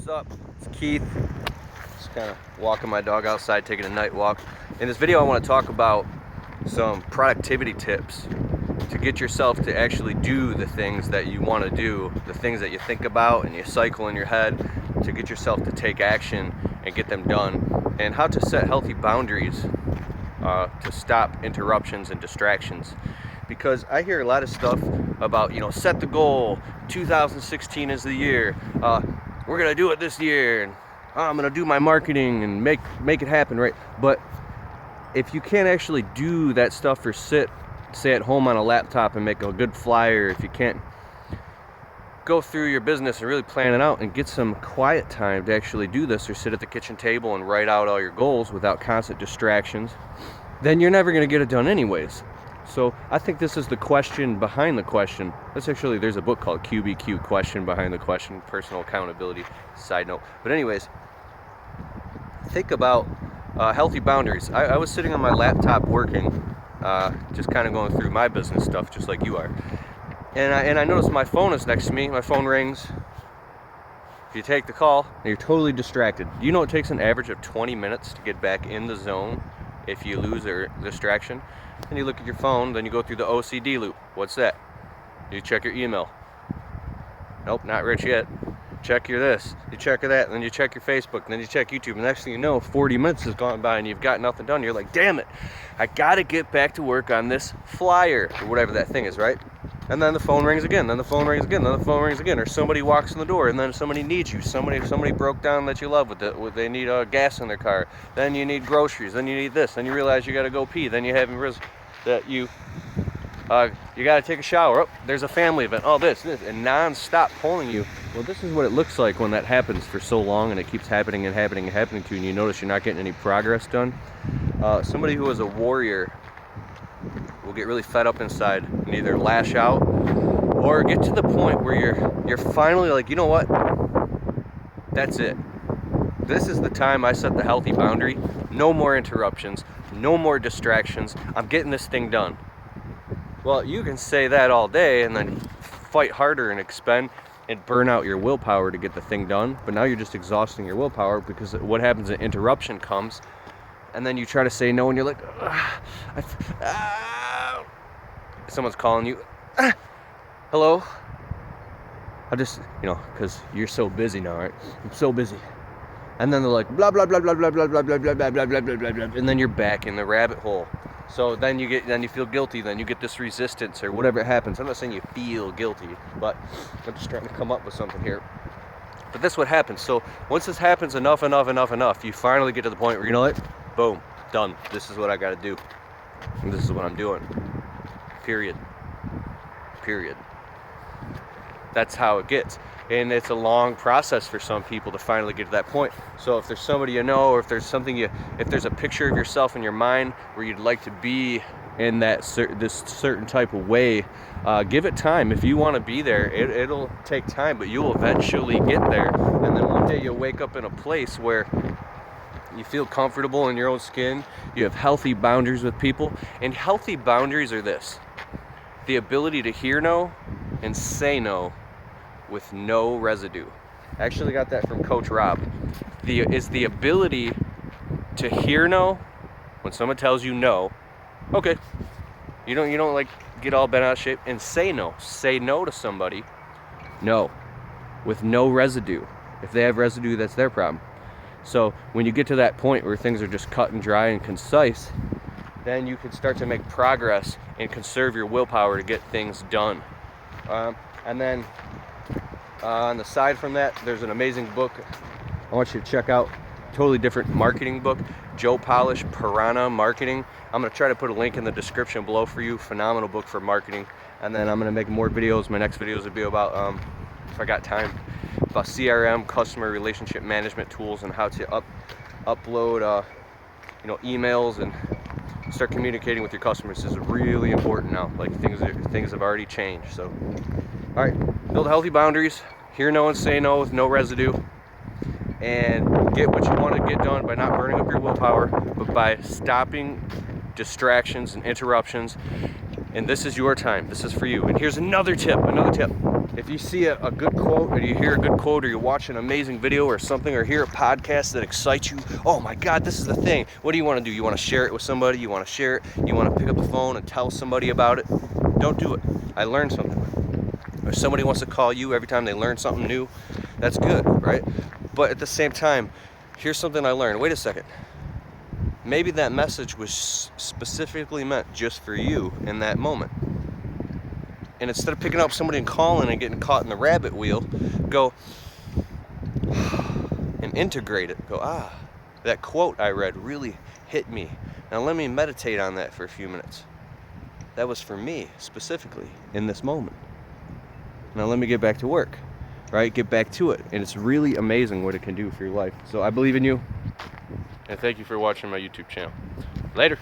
What's up? It's Keith. Just kind of walking my dog outside, taking a night walk. In this video I want to talk about some productivity tips to get yourself to actually do the things that you want to do, the things that you think about and you cycle in your head, to get yourself to take action and get them done, and how to set healthy boundaries to stop interruptions and distractions. Because I hear a lot of stuff about, set the goal, 2016 is the year, we're gonna do it this year, and I'm gonna do my marketing and make it happen, right? But if you can't actually do that stuff or say at home on a laptop and make a good flyer, if you can't go through your business and really plan it out and get some quiet time to actually do this, or sit at the kitchen table and write out all your goals without constant distractions, then you're never gonna get it done anyways. So I think this is the question behind the question. There's a book called QBQ, Question Behind the Question, Personal Accountability, side note. But anyways, think about healthy boundaries. I was sitting on my laptop working, just kind of going through my business stuff, just like you are. And I noticed my phone is next to me. My phone rings. If you take the call, and you're totally distracted. You know it takes an average of 20 minutes to get back in the zone if you lose a distraction. And you look at your phone, then you go through the OCD loop. What's that? You check your email. Nope, not rich yet. Check your this, you check your that, and then you check your Facebook, and then you check YouTube. And the next thing you know, 40 minutes has gone by and you've got nothing done. You're like, damn it, I gotta get back to work on this flyer, or whatever that thing is, right? And then the phone rings again, then the phone rings again, then the phone rings again, or somebody walks in the door, and then somebody needs you. Somebody broke down that you love they need gas in their car. Then you need groceries, then you need this, then you realize you gotta go pee, then you haven't realized that you gotta take a shower. Oh, there's a family event. Oh, this, and non-stop pulling you. Well, this is what it looks like when that happens for so long, and it keeps happening and happening and happening to you, and you notice you're not getting any progress done. Somebody who is a warrior will get really fed up inside and either lash out or get to the point where you're finally like, you know what? That's it. This is the time I set the healthy boundary. No more interruptions, no more distractions. I'm getting this thing done. Well, you can say that all day and then fight harder and expend and burn out your willpower to get the thing done. But now you're just exhausting your willpower, because what happens, an interruption comes, and then you try to say no, and you're like, someone's calling you. Hello? I just, because you're so busy now, right? I'm so busy. And then they're like, blah, blah, blah, blah, blah, blah, blah, blah, blah, blah, blah, blah, blah, blah, blah, and then you're back in the rabbit hole. So then you feel guilty, then you get this resistance or whatever happens. I'm not saying you feel guilty, but I'm just trying to come up with something here. But that's what happens. So once this happens enough, you finally get to the point where, you know what? Boom, done. This is what I gotta do. And this is what I'm doing. Period. That's how it gets. And it's a long process for some people to finally get to that point. So if there's somebody you know, or if there's something if there's a picture of yourself in your mind where you'd like to be in this certain type of way, give it time. If you want to be there, it'll take time, but you'll eventually get there. And then one day you'll wake up in a place where you feel comfortable in your own skin. You have healthy boundaries with people. And healthy boundaries are this: the ability to hear no and say no with no residue. I actually got that from Coach Rob. The ability to hear no when someone tells you no. Okay. You don't like get all bent out of shape, and say no. Say no to somebody. No. With no residue. If they have residue, that's their problem. So when you get to that point where things are just cut and dry and concise, then you can start to make progress and conserve your willpower to get things done. And then on the side from that, there's an amazing book I want you to check out. Totally different marketing book. Joe Polish, Piranha Marketing. I'm going to try to put a link in the description below for you. Phenomenal book for marketing. And then I'm going to make more videos. My next videos would be about, if I got time, about CRM, customer relationship management tools, and how to upload emails and start communicating with your customers. This is really important now. Like, things have already changed. So all right, build healthy boundaries, hear no and say no with no residue, and get what you want to get done by not burning up your willpower, but by stopping distractions and interruptions. And this is your time. This is for you. And here's another tip. If you see a good quote, or you hear a good quote, or you watch an amazing video or something, or hear a podcast that excites you, oh my God, this is the thing. What do you want to do? You want to share it with somebody? You want to share it? You want to pick up the phone and tell somebody about it? Don't do it. I learned something. Or somebody wants to call you every time they learn something new. That's good, right? But at the same time, here's something I learned. Wait a second. Maybe that message was specifically meant just for you in that moment. And instead of picking up somebody and calling and getting caught in the rabbit wheel, go and integrate it. Go, that quote I read really hit me. Now let me meditate on that for a few minutes. That was for me specifically in this moment. Now let me get back to work, right? Get back to it. And it's really amazing what it can do for your life. So I believe in you. And thank you for watching my YouTube channel. Later.